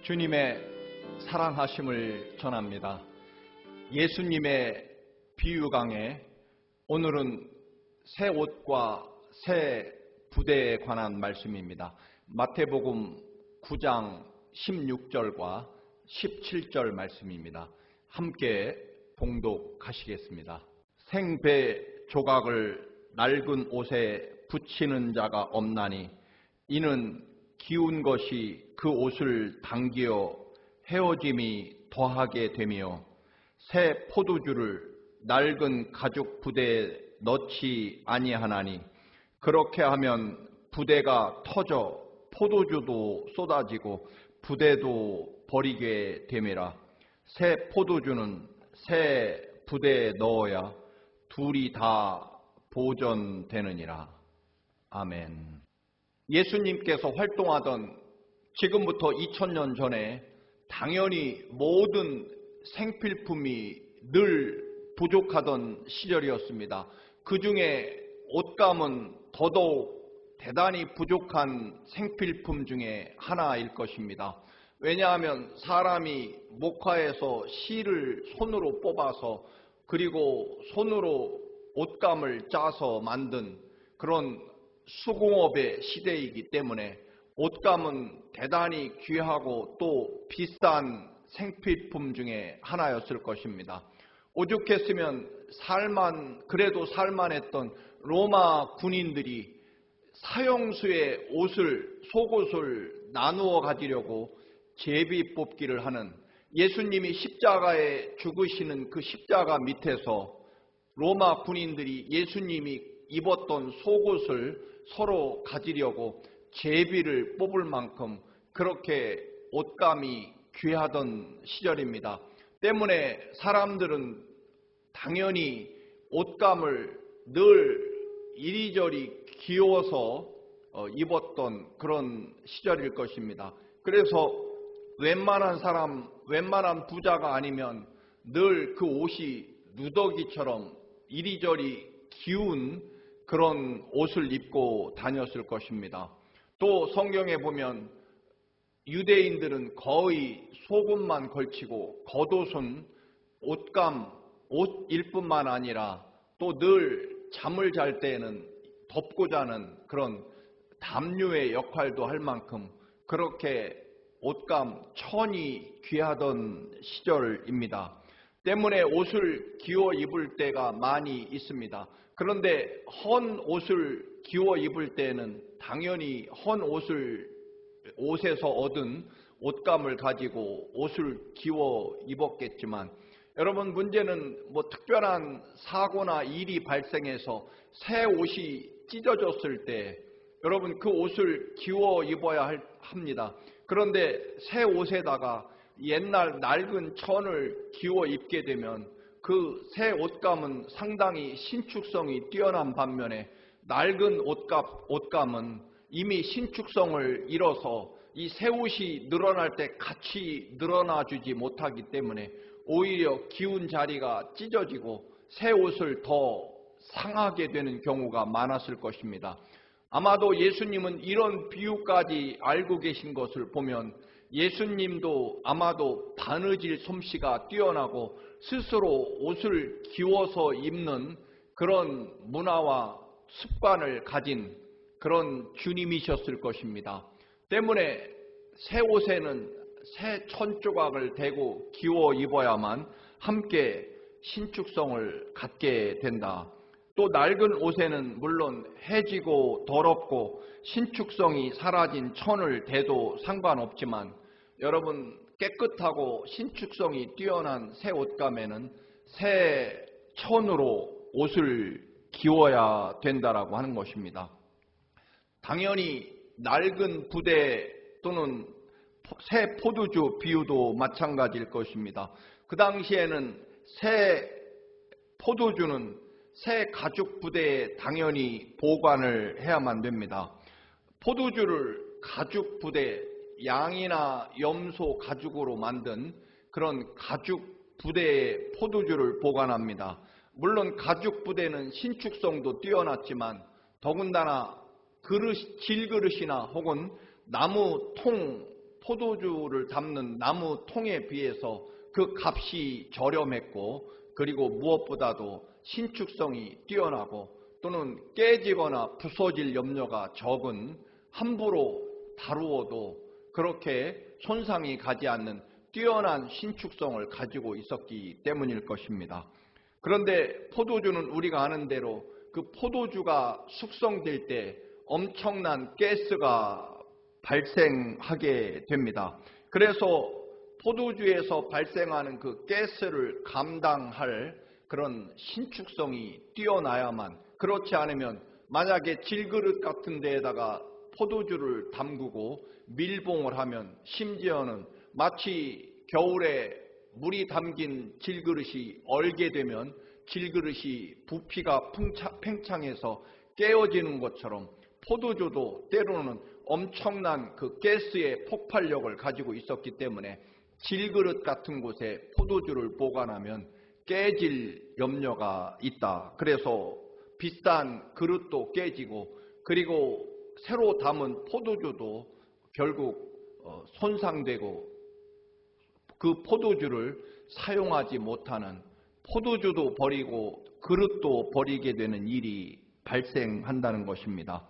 주님의 사랑하심을 전합니다. 예수님의 비유 강해 오늘은 새 옷과 새 부대에 관한 말씀입니다. 마태복음 9장 16절과 17절 말씀입니다. 함께 봉독하시겠습니다. 생배 조각을 낡은 옷에 붙이는 자가 없나니 이는 기운 것이 그 옷을 당기어 헤어짐이 더하게 되며 새 포도주를 낡은 가죽 부대에 넣지 아니하나니 그렇게 하면 부대가 터져 포도주도 쏟아지고 부대도 버리게 됨이라. 새 포도주는 새 부대에 넣어야 둘이 다 보존되느니라. 아멘. 예수님께서 활동하던 지금부터 2000년 전에 당연히 모든 생필품이 늘 부족하던 시절이었습니다. 그 중에 옷감은 더더욱 대단히 부족한 생필품 중에 하나일 것입니다. 왜냐하면 사람이 목화에서 실을 손으로 뽑아서 그리고 손으로 옷감을 짜서 만든 그런 수공업의 시대이기 때문에 옷감은 대단히 귀하고 또 비싼 생필품 중에 하나였을 것입니다. 오죽했으면 그래도 살만했던 로마 군인들이 사형수의 속옷을 나누어 가지려고 제비 뽑기를 하는, 예수님이 십자가에 죽으시는 그 십자가 밑에서 로마 군인들이 예수님이 입었던 속옷을 서로 가지려고 제비를 뽑을 만큼 그렇게 옷감이 귀하던 시절입니다. 때문에 사람들은 당연히 옷감을 늘 이리저리 귀여워서 입었던 그런 시절일 것입니다. 그래서 웬만한 부자가 아니면 늘 그 옷이 누더기처럼 이리저리 기운 그런 옷을 입고 다녔을 것입니다. 또 성경에 보면 유대인들은 거의 속옷만 걸치고 겉옷은 옷일 뿐만 아니라 또 늘 잠을 잘 때에는 덮고 자는 그런 담요의 역할도 할 만큼 그렇게 옷감 천이 귀하던 시절입니다. 때문에 옷을 기워 입을 때가 많이 있습니다. 그런데 헌 옷을 기워 입을 때는 당연히 헌 옷에서 얻은 옷감을 가지고 옷을 기워 입었겠지만, 여러분, 문제는 특별한 사고나 일이 발생해서 새 옷이 찢어졌을 때 여러분 그 옷을 기워 입어야 합니다. 그런데 새 옷에다가 옛날 낡은 천을 기워 입게 되면 그 새 옷감은 상당히 신축성이 뛰어난 반면에 낡은 옷감은 이미 신축성을 잃어서 이 새 옷이 늘어날 때 같이 늘어나주지 못하기 때문에 오히려 기운 자리가 찢어지고 새 옷을 더 상하게 되는 경우가 많았을 것입니다. 아마도 예수님은 이런 비유까지 알고 계신 것을 보면 예수님도 아마도 바느질 솜씨가 뛰어나고 스스로 옷을 기워서 입는 그런 문화와 습관을 가진 그런 주님이셨을 것입니다. 때문에 새 옷에는 새 천조각을 대고 기워 입어야만 함께 신축성을 갖게 된다. 또 낡은 옷에는 물론 해지고 더럽고 신축성이 사라진 천을 대도 상관없지만 여러분, 깨끗하고 신축성이 뛰어난 새 옷감에는 새 천으로 옷을 기워야 된다라고 하는 것입니다. 당연히 낡은 부대 또는 새 포도주 비유도 마찬가지일 것입니다. 그 당시에는 새 포도주는 새 가죽 부대에 당연히 보관을 해야만 됩니다. 포도주를 가죽 부대, 양이나 염소 가죽으로 만든 그런 가죽 부대에 포도주를 보관합니다. 물론 가죽 부대는 신축성도 뛰어났지만 더군다나 질그릇이나 혹은 나무 통 포도주를 담는 나무 통에 비해서 그 값이 저렴했고, 그리고 무엇보다도 신축성이 뛰어나고 또는 깨지거나 부서질 염려가 적은, 함부로 다루어도 그렇게 손상이 가지 않는 뛰어난 신축성을 가지고 있었기 때문일 것입니다. 그런데 포도주는 우리가 아는 대로 그 포도주가 숙성될 때 엄청난 가스가 발생하게 됩니다. 그래서 포도주에서 발생하는 그 가스를 감당할 그런 신축성이 뛰어나야만, 그렇지 않으면 만약에 질그릇 같은 데에다가 포도주를 담그고 밀봉을 하면, 심지어는 마치 겨울에 물이 담긴 질그릇이 얼게 되면 질그릇이 부피가 팽창해서 깨어지는 것처럼 포도주도 때로는 엄청난 그 가스의 폭발력을 가지고 있었기 때문에 질그릇 같은 곳에 포도주를 보관하면 깨질 염려가 있다. 그래서 비싼 그릇도 깨지고, 그리고 새로 담은 포도주도 결국 손상되고, 그 포도주를 사용하지 못하는, 포도주도 버리고 그릇도 버리게 되는 일이 발생한다는 것입니다.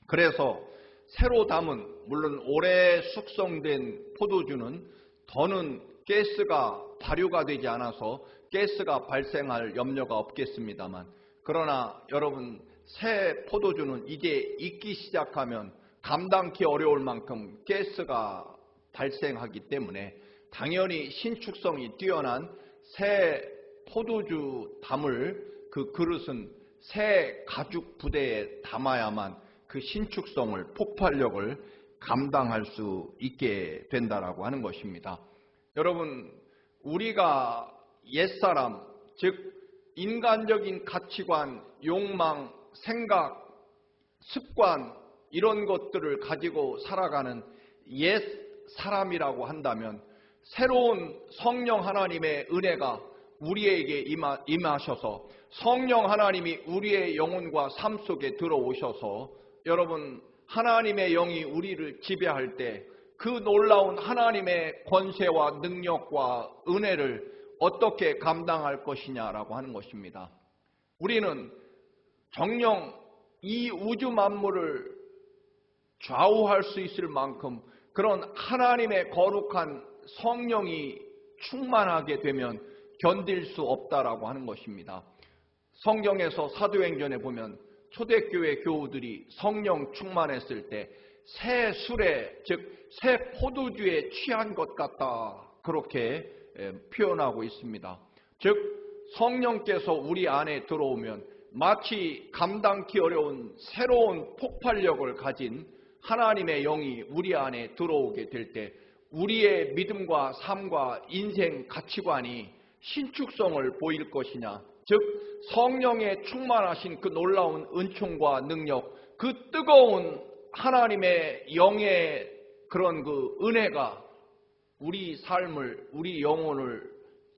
그래서 새로 담은, 물론 오래 숙성된 포도주는 더는 가스가 발효가 되지 않아서 가스가 발생할 염려가 없겠습니다만, 그러나 여러분, 새 포도주는 이제 익기 시작하면 감당기 어려울 만큼 가스가 발생하기 때문에 당연히 신축성이 뛰어난 새 포도주 담을 그 그릇은 새 가죽 부대에 담아야만 그 신축성을, 폭발력을 감당할 수 있게 된다라고 하는 것입니다. 여러분, 우리가 옛사람, 즉 인간적인 가치관, 욕망, 생각, 습관, 이런 것들을 가지고 살아가는 옛 사람이라고 한다면, 새로운 성령 하나님의 은혜가 우리에게 임하셔서 성령 하나님이 우리의 영혼과 삶 속에 들어오셔서, 여러분, 하나님의 영이 우리를 지배할 때 그 놀라운 하나님의 권세와 능력과 은혜를 어떻게 감당할 것이냐라고 하는 것입니다. 우리는 정녕 이 우주 만물을 좌우할 수 있을 만큼 그런 하나님의 거룩한 성령이 충만하게 되면 견딜 수 없다라고 하는 것입니다. 성경에서 사도행전에 보면 초대교회 교우들이 성령 충만했을 때 새 술에, 즉 새 포도주에 취한 것 같다, 그렇게 표현하고 있습니다. 즉 성령께서 우리 안에 들어오면 마치 감당기 어려운 새로운 폭발력을 가진 하나님의 영이 우리 안에 들어오게 될 때 우리의 믿음과 삶과 인생 가치관이 신축성을 보일 것이냐, 즉 성령의 충만하신 그 놀라운 은총과 능력, 그 뜨거운 하나님의 영의 그런 그 은혜가 우리 삶을, 우리 영혼을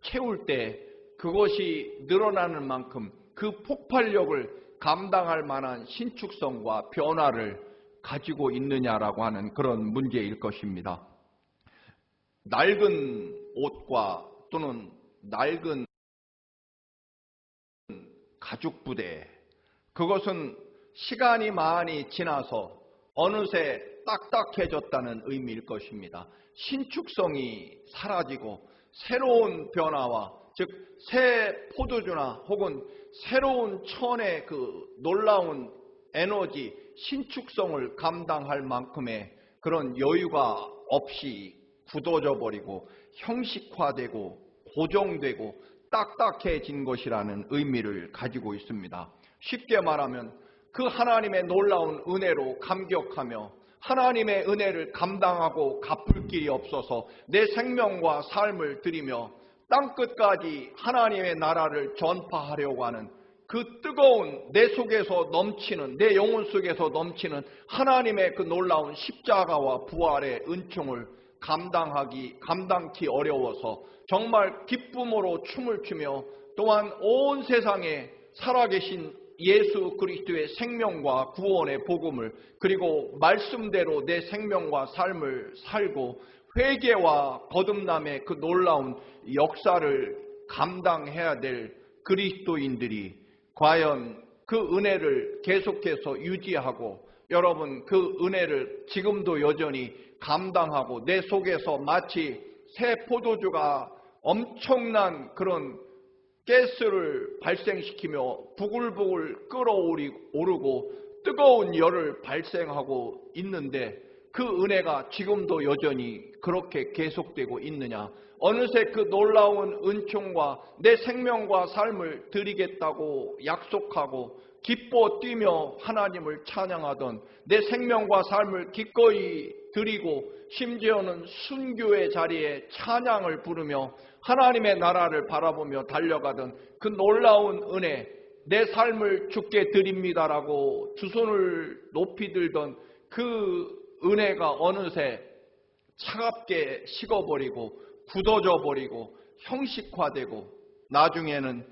채울 때 그것이 늘어나는 만큼 그 폭발력을 감당할 만한 신축성과 변화를 가지고 있느냐라고 하는 그런 문제일 것입니다. 낡은 옷과 또는 낡은 가죽 부대, 그것은 시간이 많이 지나서 어느새 딱딱해졌다는 의미일 것입니다. 신축성이 사라지고 새로운 변화와, 즉 새 포도주나 혹은 새로운 천의 그 놀라운 에너지, 신축성을 감당할 만큼의 그런 여유가 없이 굳어져 버리고 형식화되고 고정되고 딱딱해진 것이라는 의미를 가지고 있습니다. 쉽게 말하면 그 하나님의 놀라운 은혜로 감격하며 하나님의 은혜를 감당하고 갚을 길이 없어서 내 생명과 삶을 드리며 땅끝까지 하나님의 나라를 전파하려고 하는 그 뜨거운, 내 속에서 넘치는, 내 영혼 속에서 넘치는 하나님의 그 놀라운 십자가와 부활의 은총을 감당기 어려워서 정말 기쁨으로 춤을 추며, 또한 온 세상에 살아계신 예수 그리스도의 생명과 구원의 복음을, 그리고 말씀대로 내 생명과 삶을 살고 회개와 거듭남의 그 놀라운 역사를 감당해야 될 그리스도인들이 과연 그 은혜를 계속해서 유지하고, 여러분 그 은혜를 지금도 여전히 감당하고 내 속에서 마치 새 포도주가 엄청난 그런 가스를 발생시키며 부글부글 끓어오르고 뜨거운 열을 발생하고 있는데, 그 은혜가 지금도 여전히 그렇게 계속되고 있느냐? 어느새 그 놀라운 은총과 내 생명과 삶을 드리겠다고 약속하고 기뻐 뛰며 하나님을 찬양하던 내 생명과 삶을 기꺼이 드리고, 심지어는 순교의 자리에 찬양을 부르며 하나님의 나라를 바라보며 달려가던 그 놀라운 은혜, 내 삶을 주께 드립니다라고 두 손을 높이 들던 그 은혜가 어느새 차갑게 식어버리고 굳어져 버리고 형식화되고 나중에는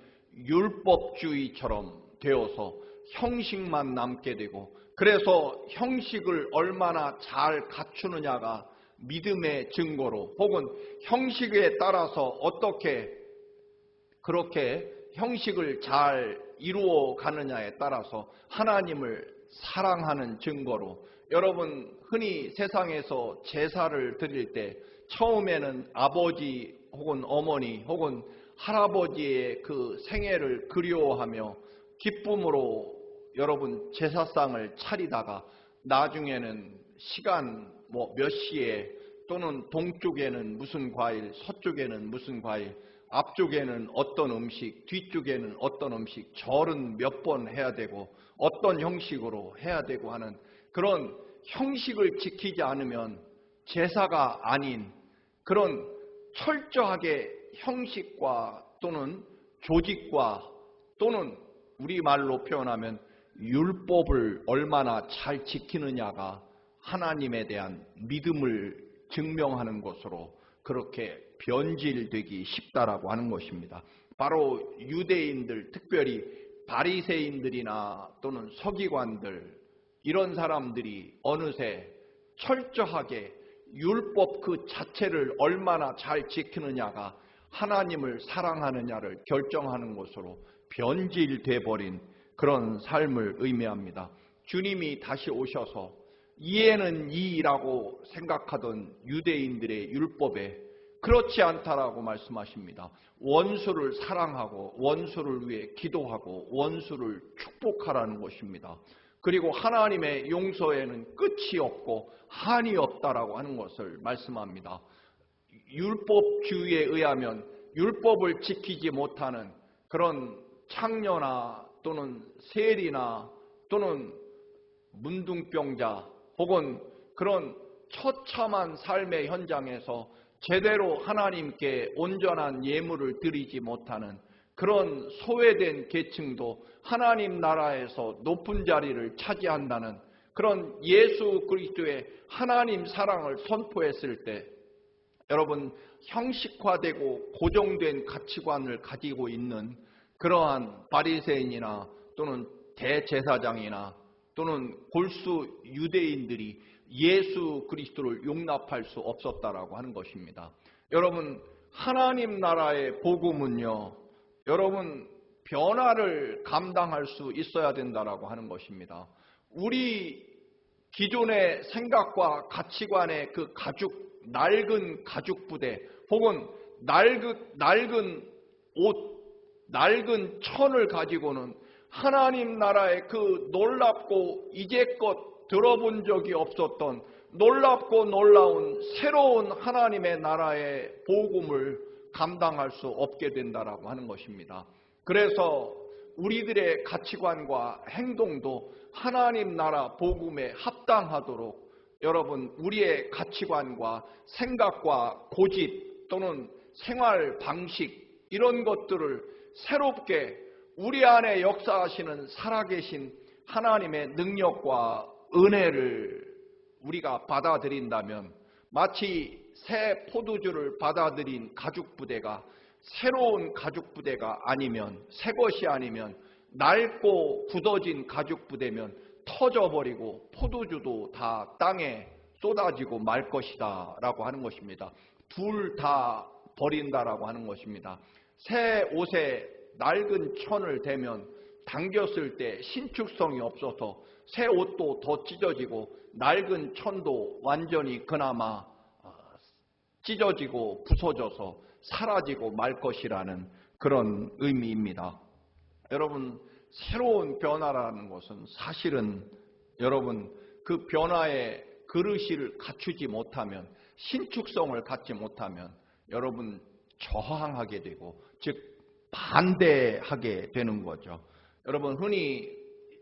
율법주의처럼 되어서 형식만 남게 되고, 그래서 형식을 얼마나 잘 갖추느냐가 믿음의 증거로, 혹은 형식에 따라서 어떻게 그렇게 형식을 잘 이루어 가느냐에 따라서 하나님을 사랑하는 증거로, 여러분 흔히 세상에서 제사를 드릴 때 처음에는 아버지 혹은 어머니 혹은 할아버지의 그 생애를 그리워하며 기쁨으로 여러분 제사상을 차리다가 나중에는 시간 몇 시에, 또는 동쪽에는 무슨 과일, 서쪽에는 무슨 과일, 앞쪽에는 어떤 음식, 뒤쪽에는 어떤 음식, 절은 몇 번 해야 되고 어떤 형식으로 해야 되고 하는 그런 형식을 지키지 않으면 제사가 아닌 그런 철저하게 형식과 또는 조직과 또는 우리말로 표현하면 율법을 얼마나 잘 지키느냐가 하나님에 대한 믿음을 증명하는 것으로 그렇게 변질되기 쉽다라고 하는 것입니다. 바로 유대인들, 특별히 바리새인들이나 또는 서기관들, 이런 사람들이 어느새 철저하게 율법 그 자체를 얼마나 잘 지키느냐가 하나님을 사랑하느냐를 결정하는 것으로 변질돼 버린 그런 삶을 의미합니다. 주님이 다시 오셔서 이에는 이라고 생각하던 유대인들의 율법에 그렇지 않다라고 말씀하십니다. 원수를 사랑하고 원수를 위해 기도하고 원수를 축복하라는 것입니다. 그리고 하나님의 용서에는 끝이 없고 한이 없다라고 하는 것을 말씀합니다. 율법주의에 의하면 율법을 지키지 못하는 그런 창녀나 또는 세리나 또는 문둥병자 혹은 그런 처참한 삶의 현장에서 제대로 하나님께 온전한 예물을 드리지 못하는 그런 소외된 계층도 하나님 나라에서 높은 자리를 차지한다는 그런 예수 그리스도의 하나님 사랑을 선포했을 때, 여러분 형식화되고 고정된 가치관을 가지고 있는 그러한 바리새인이나 또는 대제사장이나 또는 골수 유대인들이 예수 그리스도를 용납할 수 없었다라고 하는 것입니다. 여러분 하나님 나라의 복음은요, 여러분 변화를 감당할 수 있어야 된다라고 하는 것입니다. 우리 기존의 생각과 가치관의 그 낡은 가죽 부대 혹은 낡은 옷, 낡은 천을 가지고는 하나님 나라의 그 놀랍고 이제껏 들어본 적이 없었던 놀랍고 놀라운 새로운 하나님의 나라의 복음을 감당할 수 없게 된다라고 하는 것입니다. 그래서 우리들의 가치관과 행동도 하나님 나라 복음에 합당하도록 여러분 우리의 가치관과 생각과 고집 또는 생활 방식 이런 것들을 새롭게 우리 안에 역사하시는 살아계신 하나님의 능력과 은혜를 우리가 받아들인다면 마치 새 포도주를 받아들인 가죽 부대가 새로운 가죽 부대가 아니면 새 것이 아니면 낡고 굳어진 가죽 부대면 터져버리고 포도주도 다 땅에 쏟아지고 말 것이다 라고 하는 것입니다. 둘 다 버린다라고 하는 것입니다. 새 옷에 낡은 천을 대면 당겼을 때 신축성이 없어서 새 옷도 더 찢어지고 낡은 천도 완전히 그나마 찢어지고 부서져서 사라지고 말 것이라는 그런 의미입니다. 여러분, 새로운 변화라는 것은 사실은 여러분 그 변화의 그릇을 갖추지 못하면, 신축성을 갖지 못하면 여러분 저항하게 되고, 즉 반대하게 되는 거죠. 여러분, 흔히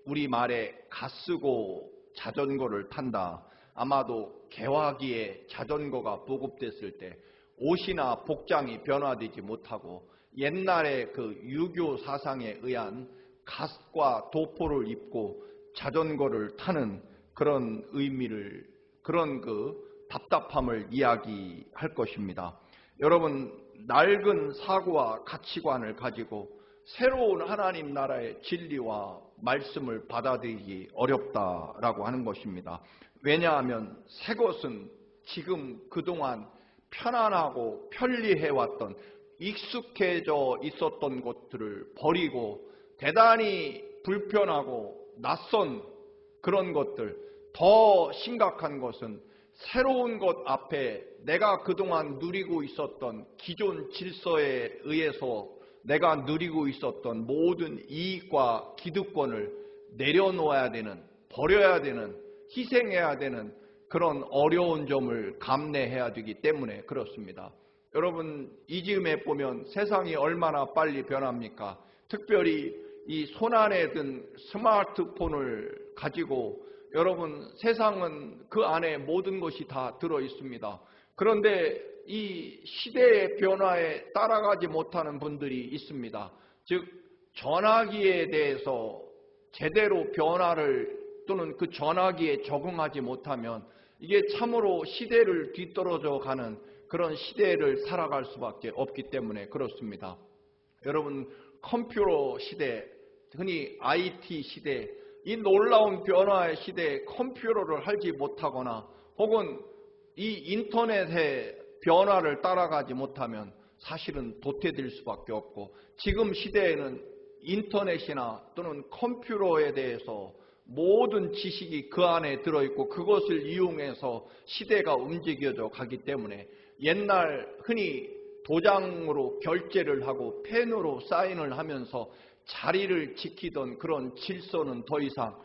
우리말에 갓쓰고 자전거를 탄다. 아마도 개화기에 자전거가 보급됐을 때 옷이나 복장이 변화되지 못하고 옛날에 그 유교 사상에 의한 갓과 도포를 입고 자전거를 타는 그런 의미를, 그런 그 답답함을 이야기할 것입니다. 여러분, 낡은 사고와 가치관을 가지고 새로운 하나님 나라의 진리와 말씀을 받아들이기 어렵다라고 하는 것입니다. 왜냐하면 새 것은 지금 그동안 편안하고 편리해왔던, 익숙해져 있었던 것들을 버리고 대단히 불편하고 낯선 그런 것들, 더 심각한 것은 새로운 것 앞에 내가 그동안 누리고 있었던 기존 질서에 의해서 내가 누리고 있었던 모든 이익과 기득권을 내려놓아야 되는, 버려야 되는, 희생해야 되는 그런 어려운 점을 감내해야 되기 때문에 그렇습니다. 여러분, 이 즈음에 보면 세상이 얼마나 빨리 변합니까? 특별히 이 손안에 든 스마트폰을 가지고 여러분, 세상은 그 안에 모든 것이 다 들어 있습니다. 그런데 이 시대의 변화에 따라가지 못하는 분들이 있습니다. 즉, 전화기에 대해서 제대로 변화를 또는 그 전화기에 적응하지 못하면 이게 참으로 시대를 뒤떨어져 가는 그런 시대를 살아갈 수밖에 없기 때문에 그렇습니다. 여러분, 컴퓨터 시대, 흔히 IT 시대, 이 놀라운 변화의 시대에 컴퓨터를 하지 못하거나 혹은 이 인터넷의 변화를 따라가지 못하면 사실은 도태될 수밖에 없고, 지금 시대에는 인터넷이나 또는 컴퓨터에 대해서 모든 지식이 그 안에 들어있고 그것을 이용해서 시대가 움직여져 가기 때문에 옛날 흔히 도장으로 결제를 하고 펜으로 사인을 하면서 자리를 지키던 그런 질서는 더 이상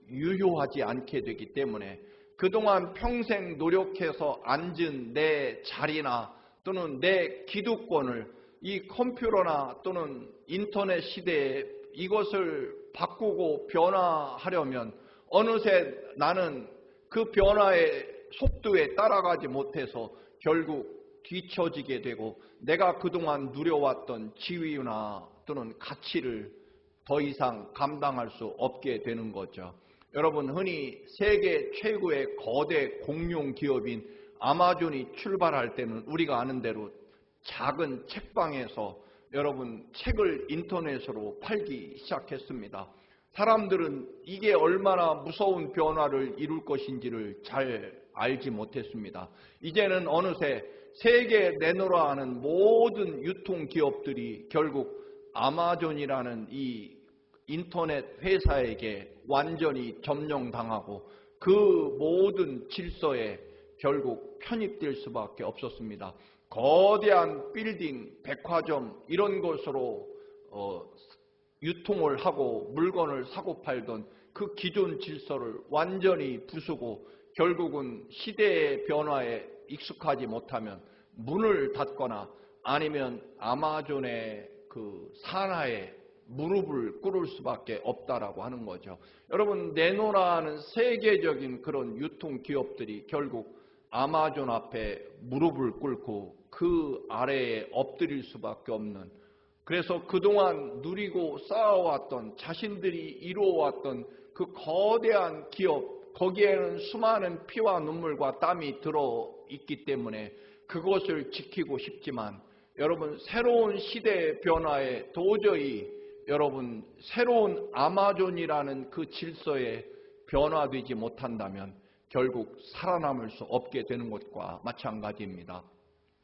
유효하지 않게 되기 때문에 그동안 평생 노력해서 앉은 내 자리나 또는 내 기득권을 이 컴퓨터나 또는 인터넷 시대에 이것을 바꾸고 변화하려면 어느새 나는 그 변화의 속도에 따라가지 못해서 결국 뒤처지게 되고 내가 그동안 누려왔던 지위나 또는 가치를 더 이상 감당할 수 없게 되는 거죠. 여러분, 흔히 세계 최고의 거대 공룡 기업인 아마존이 출발할 때는 우리가 아는 대로 작은 책방에서 여러분 책을 인터넷으로 팔기 시작했습니다. 사람들은 이게 얼마나 무서운 변화를 이룰 것인지를 잘 알지 못했습니다. 이제는 어느새 세계 내놓으라 하는 모든 유통기업들이 결국 아마존이라는 이 인터넷 회사에게 완전히 점령당하고 그 모든 질서에 결국 편입될 수밖에 없었습니다. 거대한 빌딩, 백화점 이런 것으로 유통을 하고 물건을 사고 팔던 그 기존 질서를 완전히 부수고 결국은 시대의 변화에 익숙하지 못하면 문을 닫거나 아니면 아마존의 그 산하에 무릎을 꿇을 수밖에 없다라고 하는 거죠. 여러분, 네노라는 세계적인 그런 유통기업들이 결국 아마존 앞에 무릎을 꿇고 그 아래에 엎드릴 수밖에 없는, 그래서 그동안 누리고 쌓아왔던, 자신들이 이루어왔던 그 거대한 기업, 거기에는 수많은 피와 눈물과 땀이 들어있기 때문에 그것을 지키고 싶지만 여러분, 새로운 시대의 변화에 도저히 여러분 새로운 아마존이라는 그 질서에 변화되지 못한다면 결국 살아남을 수 없게 되는 것과 마찬가지입니다.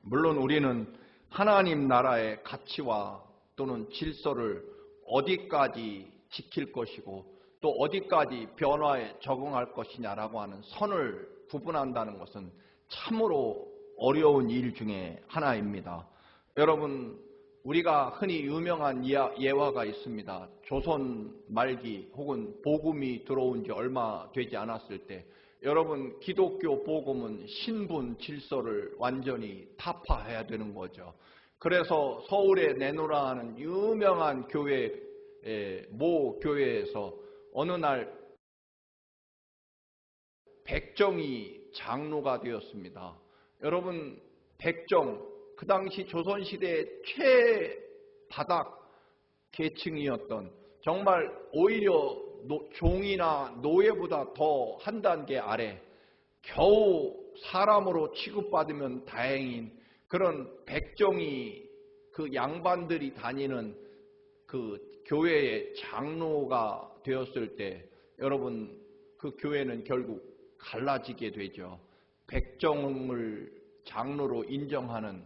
물론 우리는 하나님 나라의 가치와 또는 질서를 어디까지 지킬 것이고 또 어디까지 변화에 적응할 것이냐라고 하는 선을 구분한다는 것은 참으로 어려운 일 중에 하나입니다. 여러분, 우리가 흔히 유명한 예화가 있습니다. 조선 말기 혹은 복음이 들어온 지 얼마 되지 않았을 때 여러분, 기독교 복음은 신분 질서를 완전히 타파해야 되는 거죠. 그래서 서울의 내노라 하는 유명한 교회, 모 교회에서 어느 날 백정이 장로가 되었습니다. 여러분, 백정, 그 당시 조선시대의 최바닥 계층이었던, 정말 오히려 종이나 노예보다 더 한 단계 아래, 겨우 사람으로 취급받으면 다행인 그런 백정이, 그 양반들이 다니는 그 교회의 장로가 되었을 때 여러분, 그 교회는 결국 갈라지게 되죠. 백정을 장로로 인정하는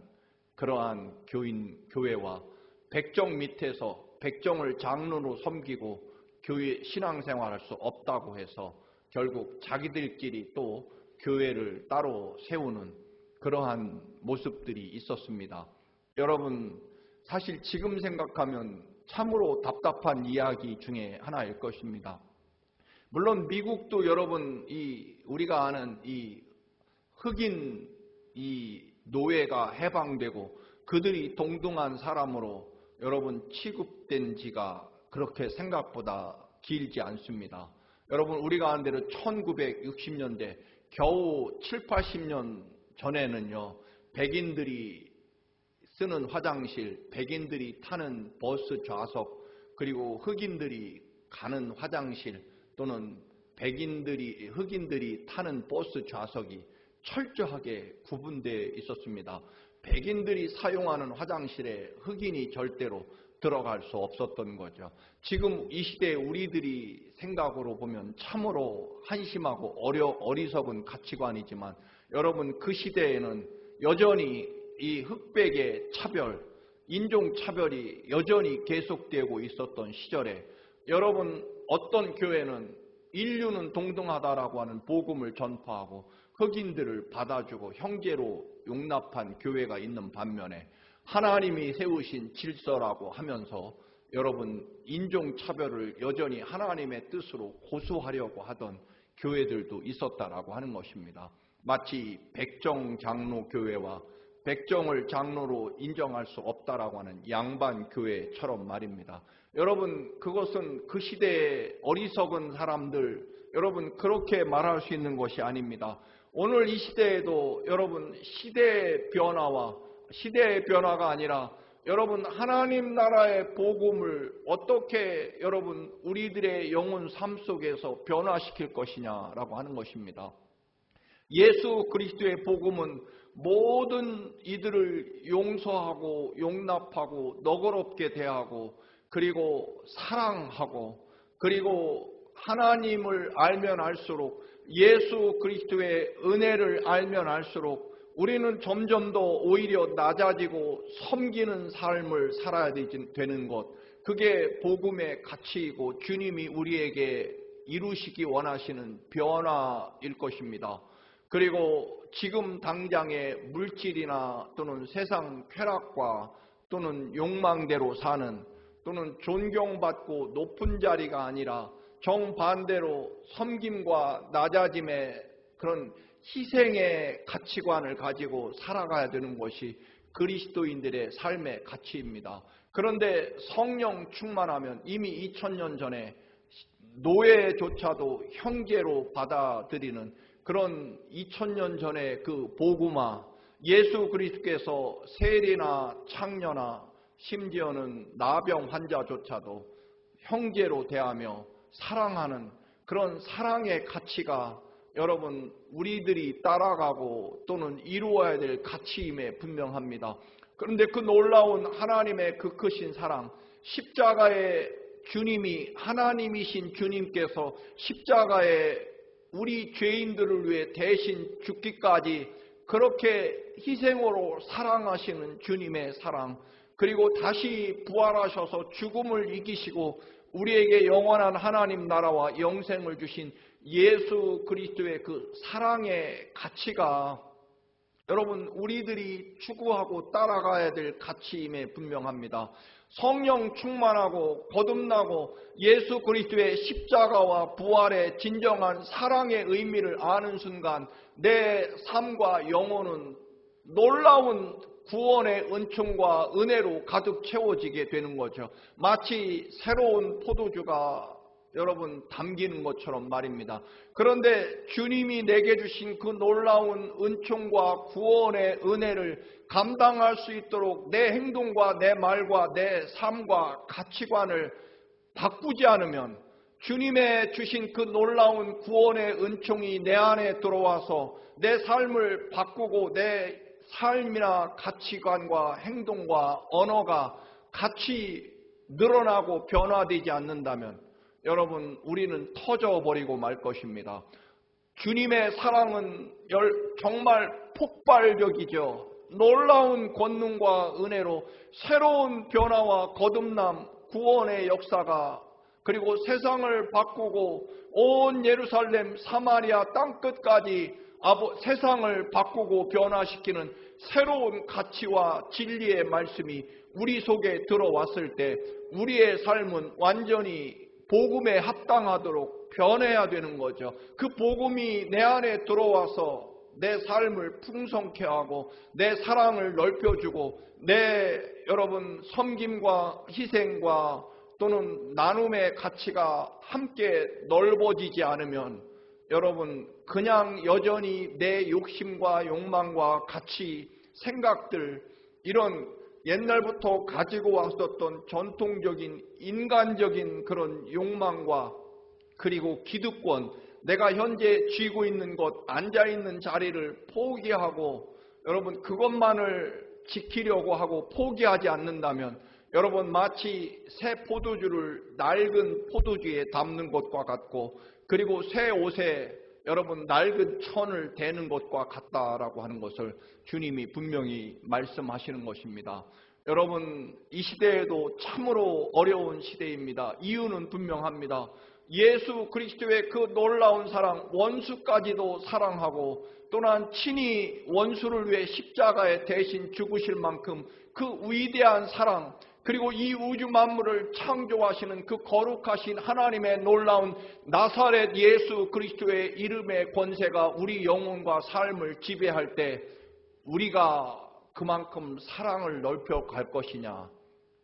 그러한 교회와 백정 밑에서 백정을 장로로 섬기고 교회 신앙생활할 수 없다고 해서 결국 자기들끼리 또 교회를 따로 세우는 그러한 모습들이 있었습니다. 여러분, 사실 지금 생각하면 참으로 답답한 이야기 중에 하나일 것입니다. 물론 미국도 여러분, 우리가 아는 이 흑인 노예가 해방되고 그들이 동등한 사람으로 여러분 취급된 지가 그렇게 생각보다 길지 않습니다. 여러분, 우리가 아는 대로 1960년대 겨우 7, 80년 전에는요, 백인들이 쓰는 화장실, 백인들이 타는 버스 좌석, 그리고 흑인들이 가는 화장실 또는 흑인들이 타는 버스 좌석이 철저하게 구분되어 있었습니다. 백인들이 사용하는 화장실에 흑인이 절대로 들어갈 수 없었던 거죠. 지금 이 시대에 우리들이 생각으로 보면 참으로 한심하고 어리석은 가치관이지만 여러분, 그 시대에는 여전히 이 흑백의 차별, 인종차별이 여전히 계속되고 있었던 시절에 여러분, 어떤 교회는 인류는 동등하다라고 하는 복음을 전파하고 흑인들을 받아주고 형제로 용납한 교회가 있는 반면에 하나님이 세우신 질서라고 하면서 여러분, 인종차별을 여전히 하나님의 뜻으로 고수하려고 하던 교회들도 있었다라고 하는 것입니다. 마치 백정 장로 교회와 백정을 장로로 인정할 수 없다라고 하는 양반 교회처럼 말입니다. 여러분, 그것은 그 시대의 어리석은 사람들, 여러분 그렇게 말할 수 있는 것이 아닙니다. 오늘 이 시대에도 여러분, 시대의 변화가 아니라 여러분, 하나님 나라의 복음을 어떻게 여러분 우리들의 영혼 삶 속에서 변화시킬 것이냐라고 하는 것입니다. 예수 그리스도의 복음은 모든 이들을 용서하고 용납하고 너그럽게 대하고 그리고 사랑하고 그리고 하나님을 알면 알수록 예수 그리스도의 은혜를 알면 알수록 우리는 점점 더 오히려 낮아지고 섬기는 삶을 살아야 되는 것, 그게 복음의 가치이고 주님이 우리에게 이루시기 원하시는 변화일 것입니다. 그리고 지금 당장의 물질이나 또는 세상 쾌락과 또는 욕망대로 사는 또는 존경받고 높은 자리가 아니라 정반대로 섬김과 낮아짐의 그런 희생의 가치관을 가지고 살아가야 되는 것이 그리스도인들의 삶의 가치입니다. 그런데 성령 충만하면 이미 2000년 전에 노예조차도 형제로 받아들이는 그런 2000년 전의 그 복음화, 예수 그리스도께서 세리나 창녀나 심지어는 나병 환자조차도 형제로 대하며 사랑하는 그런 사랑의 가치가 여러분 우리들이 따라가고 또는 이루어야 될 가치임에 분명합니다. 그런데 그 놀라운 하나님의 그 크신 사랑, 십자가의 주님이 하나님이신 주님께서 십자가에 우리 죄인들을 위해 대신 죽기까지 그렇게 희생으로 사랑하시는 주님의 사랑, 그리고 다시 부활하셔서 죽음을 이기시고 우리에게 영원한 하나님 나라와 영생을 주신 예수 그리스도의 그 사랑의 가치가 여러분 우리들이 추구하고 따라가야 될 가치임에 분명합니다. 성령 충만하고 거듭나고 예수 그리스도의 십자가와 부활의 진정한 사랑의 의미를 아는 순간 내 삶과 영혼은 놀라운 구원의 은총과 은혜로 가득 채워지게 되는 거죠. 마치 새로운 포도주가 여러분 담기는 것처럼 말입니다. 그런데 주님이 내게 주신 그 놀라운 은총과 구원의 은혜를 감당할 수 있도록 내 행동과 내 말과 내 삶과 가치관을 바꾸지 않으면, 주님의 주신 그 놀라운 구원의 은총이 내 안에 들어와서 내 삶을 바꾸고 내 삶이나 가치관과 행동과 언어가 같이 늘어나고 변화되지 않는다면 여러분 우리는 터져버리고 말 것입니다. 주님의 사랑은 정말 폭발적이죠. 놀라운 권능과 은혜로 새로운 변화와 거듭남, 구원의 역사가, 그리고 세상을 바꾸고 온 예루살렘 사마리아 땅끝까지 세상을 바꾸고 변화시키는 새로운 가치와 진리의 말씀이 우리 속에 들어왔을 때 우리의 삶은 완전히 복음에 합당하도록 변해야 되는 거죠. 그 복음이 내 안에 들어와서 내 삶을 풍성케 하고 내 사랑을 넓혀주고 내 여러분 섬김과 희생과 또는 나눔의 가치가 함께 넓어지지 않으면 여러분 그냥 여전히 내 욕심과 욕망과 가치, 생각들, 이런 옛날부터 가지고 왔었던 전통적인 인간적인 그런 욕망과 그리고 기득권, 내가 현재 쥐고 있는 것, 앉아있는 자리를 포기하고 여러분 그것만을 지키려고 하고 포기하지 않는다면 여러분 마치 새 포도주를 낡은 포도주에 담는 것과 같고, 그리고 새 옷에 여러분 낡은 천을 대는 것과 같다라고 하는 것을 주님이 분명히 말씀하시는 것입니다. 여러분 이 시대에도 참으로 어려운 시대입니다. 이유는 분명합니다. 예수 그리스도의 그 놀라운 사랑, 원수까지도 사랑하고 또한 친히 원수를 위해 십자가에 대신 죽으실 만큼 그 위대한 사랑, 그리고 이 우주 만물을 창조하시는 그 거룩하신 하나님의 놀라운 나사렛 예수 그리스도의 이름의 권세가 우리 영혼과 삶을 지배할 때 우리가 그만큼 사랑을 넓혀갈 것이냐,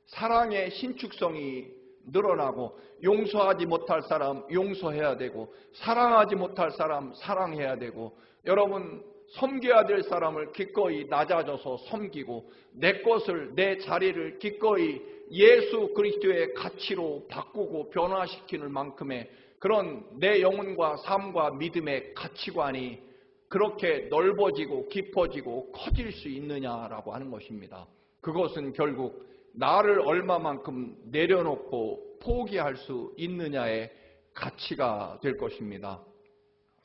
사랑의 신축성이 늘어나고 용서하지 못할 사람 용서해야 되고 사랑하지 못할 사람 사랑해야 되고, 여러분 섬겨야 될 사람을 기꺼이 낮아져서 섬기고 내 것을, 내 자리를 기꺼이 예수 그리스도의 가치로 바꾸고 변화시키는 만큼의 그런 내 영혼과 삶과 믿음의 가치관이 그렇게 넓어지고 깊어지고 커질 수 있느냐라고 하는 것입니다. 그것은 결국 나를 얼마만큼 내려놓고 포기할 수 있느냐의 가치가 될 것입니다.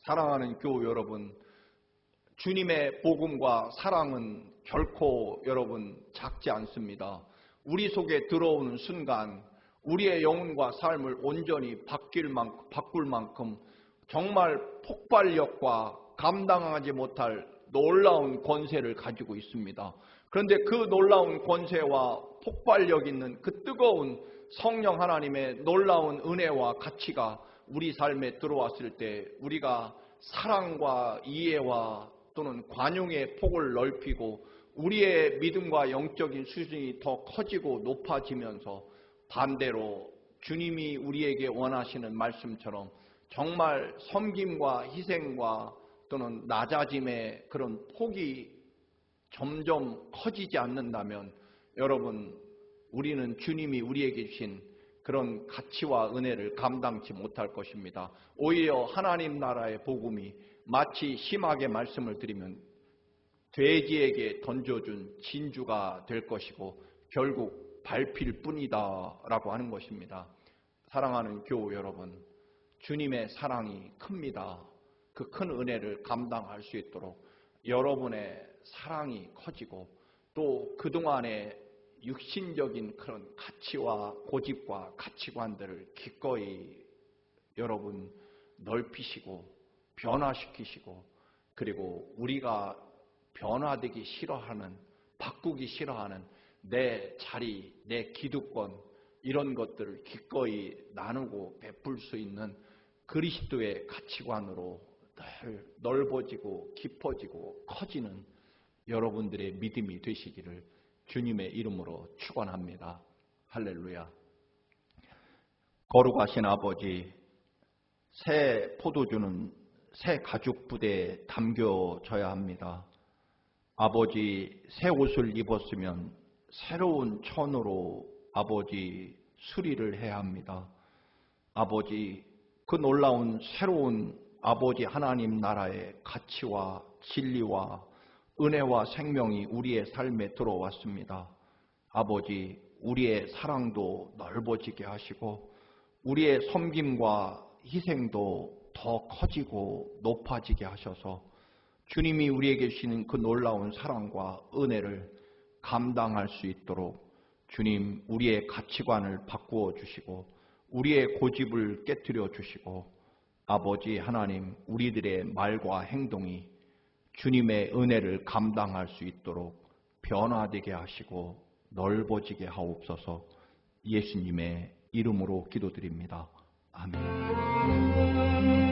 사랑하는 교우 여러분, 주님의 복음과 사랑은 결코 여러분 작지 않습니다. 우리 속에 들어오는 순간 우리의 영혼과 삶을 온전히 바꿀 만큼 정말 폭발력과 감당하지 못할 놀라운 권세를 가지고 있습니다. 그런데 그 놀라운 권세와 폭발력 있는 그 뜨거운 성령 하나님의 놀라운 은혜와 가치가 우리 삶에 들어왔을 때 우리가 사랑과 이해와 또는 관용의 폭을 넓히고 우리의 믿음과 영적인 수준이 더 커지고 높아지면서 반대로 주님이 우리에게 원하시는 말씀처럼 정말 섬김과 희생과 또는 낮아짐의 그런 폭이 점점 커지지 않는다면 여러분 우리는 주님이 우리에게 주신 그런 가치와 은혜를 감당치 못할 것입니다. 오히려 하나님 나라의 복음이 마치 심하게 말씀을 드리면 돼지에게 던져준 진주가 될 것이고 결국 밟힐 뿐이다 라고 하는 것입니다. 사랑하는 교우 여러분, 주님의 사랑이 큽니다. 그 큰 은혜를 감당할 수 있도록 여러분의 사랑이 커지고 또 그동안의 육신적인 그런 가치와 고집과 가치관들을 기꺼이 여러분 넓히시고 변화시키시고, 그리고 우리가 변화되기 싫어하는, 바꾸기 싫어하는 내 자리, 내 기득권, 이런 것들을 기꺼이 나누고 베풀 수 있는 그리스도의 가치관으로 늘 넓어지고 깊어지고 커지는 여러분들의 믿음이 되시기를 주님의 이름으로 축원합니다. 할렐루야. 거룩하신 아버지, 새 포도주는 새 가죽 부대에 담겨져야 합니다. 아버지, 새 옷을 입었으면 새로운 천으로 아버지 수리를 해야 합니다. 아버지, 그 놀라운 새로운 아버지 하나님 나라의 가치와 진리와 은혜와 생명이 우리의 삶에 들어왔습니다. 아버지, 우리의 사랑도 넓어지게 하시고 우리의 섬김과 희생도 더 커지고 높아지게 하셔서 주님이 우리에게 주시는 그 놀라운 사랑과 은혜를 감당할 수 있도록 주님, 우리의 가치관을 바꾸어 주시고 우리의 고집을 깨뜨려 주시고 아버지 하나님, 우리들의 말과 행동이 주님의 은혜를 감당할 수 있도록 변화되게 하시고 넓어지게 하옵소서. 예수님의 이름으로 기도드립니다. 아멘.